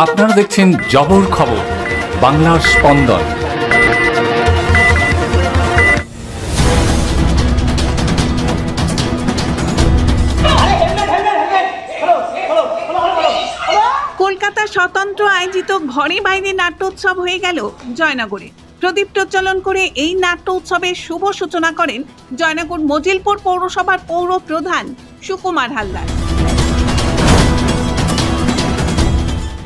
আপনারা দেখছেন জবর খবর, বাংলার স্পন্দন। কলকাতা স্বতন্ত্র আয়োজিত ঘরে বাইরে নাট্যোৎসব হয়ে গেল জয়নগরে। প্রদীপ প্রজ্বলন করে এই নাট্য উৎসবের শুভ সূচনা করেন জয়নগর মজিলপুর পৌরসভার পৌর প্রধান সুকুমার হালদার।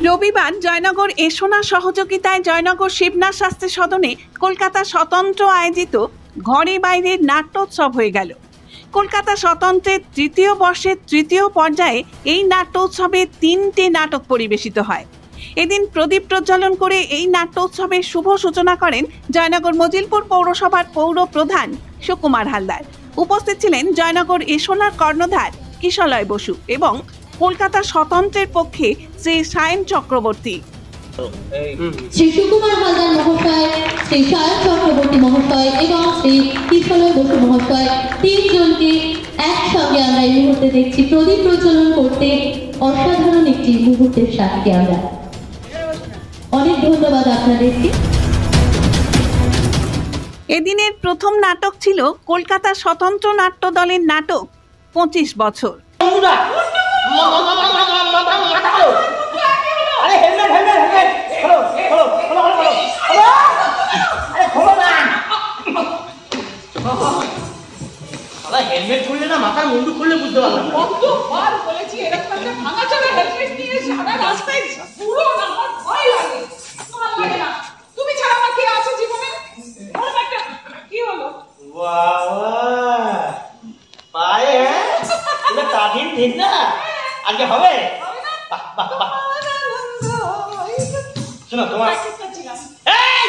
রবিবার জয়নগর এসোনা সহযোগিতায় জয়নগর শিবনাথ শাস্ত্রী সদনে কলকাতা স্বতন্ত্র আয়োজিত ঘরে বাইরে নাট্যোৎসব হয়ে গেল। কলকাতা স্বতন্ত্রের তৃতীয় বর্ষের তৃতীয় পর্যায়ে এই নাট্যোৎসবে 3টে নাটক পরিবেশিত হয়। এদিন প্রদীপ প্রজ্বলন করে এই নাট্যোৎসবের শুভ সূচনা করেন জয়নগর মজিলপুর পৌরসভার পৌর প্রধান সুকুমার হালদার। উপস্থিত ছিলেন জয়নগর এসোনার কর্ণধার কিশলয় বসু এবং কলকাতা স্বতন্ত্রের পক্ষে শ্রী সায়ন চক্রবর্তী। শ্রী সুকুমার হালদার মহাশয়, শ্রী সায়ন চক্রবর্তী মহাশয় এবং শ্রী কিশলয় বসু মহাশয়, তিনজনকে একসঙ্গে আমরা এই মুহূর্তে দেখছি প্রদীপ প্রজ্বলন করতে। অসাধারণ একটি মুহূর্তের সাথে আমরা অনেক ধন্যবাদ আপনাদেরকে। এদিনের প্রথম নাটক ছিল কলকাতা স্বতন্ত্র নাট্য দলের নাটক 25 বছর। হেলমেট খুললে না মাথার মুন্ডু খুললে বুঝতে পারলাম। কতবার বলেছি এরকম একটা ভাঙাচোরা হেলমেট নিয়ে সারা রাস্তায় পুরো আমার ভয় লাগে। তোমার লাগে না? তুমি ছাড়া আমার কে আছে জীবনে? হেলমেটটা কি হলো? বাবা পায়ে এটা তাদিন ঠিক না? আজকে হবে? শোনো তোমার এই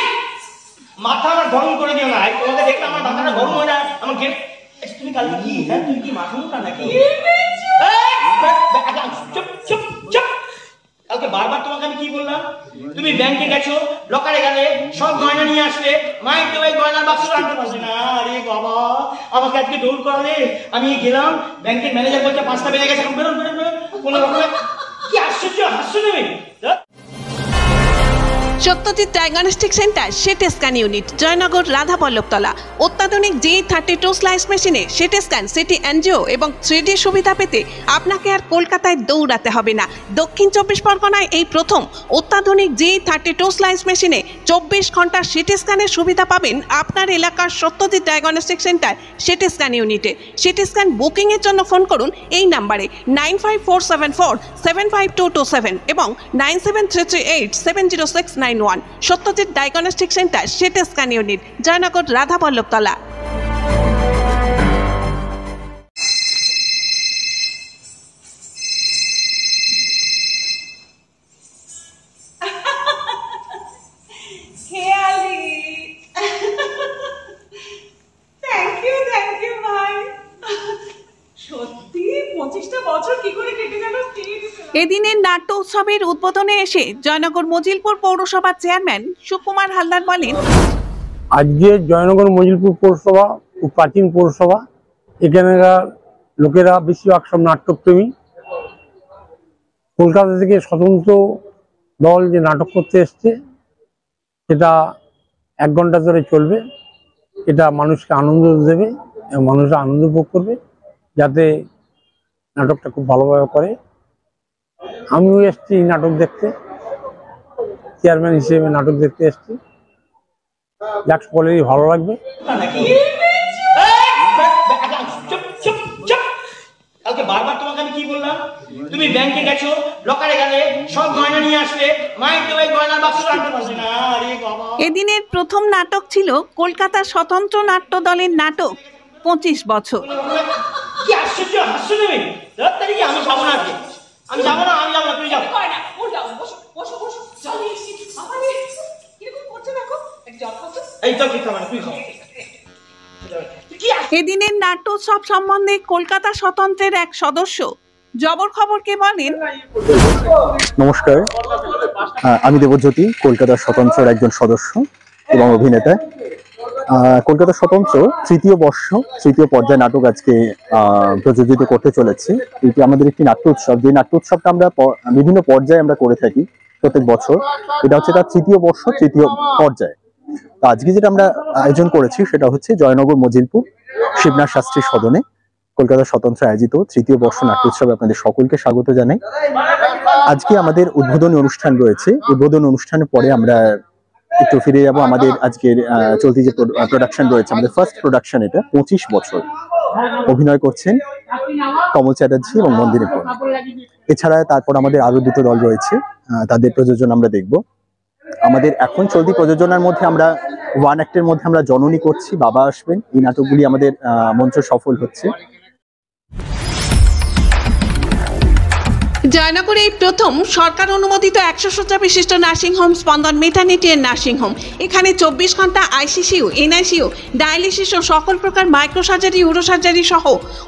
মাথা আমার গরম করে দিও না। তোমাকে দেখলে আমার মাথাটা গরম হয় না। আমার তুমি কালকে কি হ্যাঁ তুই কি মাথা মোটা নাকি? চুপ চুপ চুপ। কালকে বারবার তোমাকে আমি কি বললাম? তুমি ব্যাংকে গেছো, লকারে গেলে সব গয়না নিয়ে আসলে, মায়ের দেওয়া গয়নার বাক্স আনতে পারছে না। আরে বাবা আমাকে আজকে দৌড় করালে। আমি গেলাম, ব্যাংকের ম্যানেজার বলছে 5টা বেজে গেছে, বেরোন বেরোন বেরোন। কোনো রকমে কি আশ্চর্য হাসছো তুমি। Satyajit diagnostic centre CT scan unit, Joynagar Radhaballavtala. অত্যাধুনিক G32 স্লাইস মেশিনে সিটি স্ক্যান, সিটি এনজিও এবং 3D সুবিধা পেতে আপনাকে আর কলকাতায় দৌড়াতে হবে না। দক্ষিণ 24 পরগনায় এই প্রথম অত্যাধুনিক G32 স্লাইস মেশিনে 24 ঘন্টার সিটি স্ক্যানের সুবিধা পাবেন আপনার এলাকার Satyajit diagnostic centre CT scan ইউনিটে। সিটি স্ক্যান বুকিংয়ের জন্য ফোন করুন এই নাম্বারে 9547475227 এবং 9733870691। Satyajit diagnostic centre CT scan unit, Joynagar Radhaballavtala. Thank you ভাই। সত্যি 25টা বছর কি করে কেটে গেল। এদিনের নাট্য উৎসবের উদ্বোধনে এসে জয়নগর মজিলপুর পৌরসভার চেয়ারম্যান সুকুমার হালদার বলেন, আজকে জয়নগর মজিলপুর পৌরসভা খুব প্রাচীন পৌরসভা। এখানকার লোকেরা বেশিরভাগ সব নাট্যপ্রেমী। কলকাতা থেকে স্বতন্ত্র দল যে নাটক করতে এসছে সেটা 1 ঘন্টা ধরে চলবে। এটা মানুষকে আনন্দ দেবে এবং মানুষরা আনন্দ ভোগ করবে, যাতে নাটকটা খুব ভালোভাবে করে। আমিও এসছি নাটক দেখতে, চেয়ারম্যান হিসেবে নাটক দেখতে এসছি। যাক সকলেরই ভালো লাগবে। কালকে বারবার তোমাকে আমি কি বললাম? তুমি ব্যাংকে গেছো, লকারে গেলে সব গয়না নিয়ে আসলে, মায়ের দেওয়া গয়নার বাক্স আনতে পারছে না। আরে বাবা। এদিনের প্রথম নাটক ছিল কলকাতা স্বতন্ত্র নাট্য দলের নাটক 25 বছর। কি আশ্চর্য হাসছো তুমি। আমি যাবো না, আমি যাবো না, আমি যাবো না, তুমি যাও। এই তো কি খাবার তুই খাও। এদিনের নাট্যোৎসব সম্বন্ধে কলকাতা স্বতন্ত্রের এক সদস্য জবর খবরকে বলেন, নমস্কার, আমি দেবজ্যোতি, কলকাতা স্বতন্ত্রের একজন সদস্য এবং অভিনেতা। কলকাতা স্বতন্ত্র তৃতীয় বর্ষ তৃতীয় পর্যায়ে নাটক আজকে প্রযোজিত করতে চলেছে। এটি আমাদের একটি নাট্য উৎসব, যে নাট্য উৎসবটা আমরা বিভিন্ন পর্যায়ে আমরা করে থাকি প্রত্যেক বছর। এটা হচ্ছে তার তৃতীয় বর্ষ তৃতীয় পর্যায়ে। তো আজকে যেটা আমরা আয়োজন করেছি সেটা হচ্ছে জয়নগর মজিলপুর শিবনাথ শাস্ত্রী সদনে কলকাতা স্বতন্ত্র আয়োজিত তৃতীয় বর্ষ নাট্য উৎসবে আপনাদের সকলকে স্বাগত জানাই। আজকে আমাদের উদ্বোধনী অনুষ্ঠান রয়েছে। উদ্বোধনী অনুষ্ঠানের পরে আমরা একটু ফিরে যাব আমাদের আজকের চলতি যে প্রোডাকশন রয়েছে, আমাদের ফার্স্ট প্রোডাকশন। এটা 25 বছর অভিনয় করছেন কমল চ্যাটার্জি এবং নন্দিনী পল। এছাড়া তারপর আমাদের আরো দুটো দল রয়েছে, তাদের প্রযোজনা আমরা দেখব। আমাদের এখন চলতি প্রযোজনার মধ্যে আমরা ওয়ান অ্যাক্টের মধ্যে আমরা জননী করছি, বাবা আসবেন। এই নাটকগুলি আমাদের মঞ্চ সফল হচ্ছে। জয়নগরে এই প্রথম সরকার অনুমোদিত 100 শয্যা বিশিষ্ট নার্সিংহোম স্পন্দন মেটার্নিটি এন্ড নার্সিংহোম। এখানে 24 ঘন্টা আইসিসিউ, এনআইসিউ, ডায়ালিসিস ও সকল প্রকার মাইক্রোসার্জারি, ইউরোসার্জারি সহ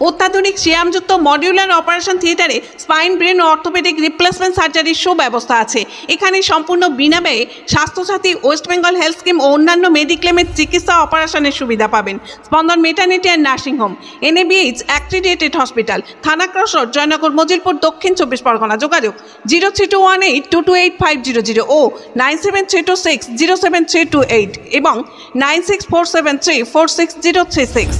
অত্যাধুনিক সিয়ামযুক্ত মডিউলার অপারেশন থিয়েটারে স্পাইন, ব্রেন ও অর্থোপেডিক রিপ্লেসমেন্ট সার্জারির সুব্যবস্থা আছে। এখানে সম্পূর্ণ বিনা ব্যয়ে Swasthyasathi, West Bengal health scheme ও অন্যান্য মেডিক্লেমের চিকিৎসা অপারেশনের সুবিধা পাবেন। Spandan maternity and nursing home, NABH accredited hospital, Thana cross road, Joynagar Majilpur, Dakshin 24 Pargana. যোগাযোগ 0321822850 ও 9732607328 এবং 9647346036।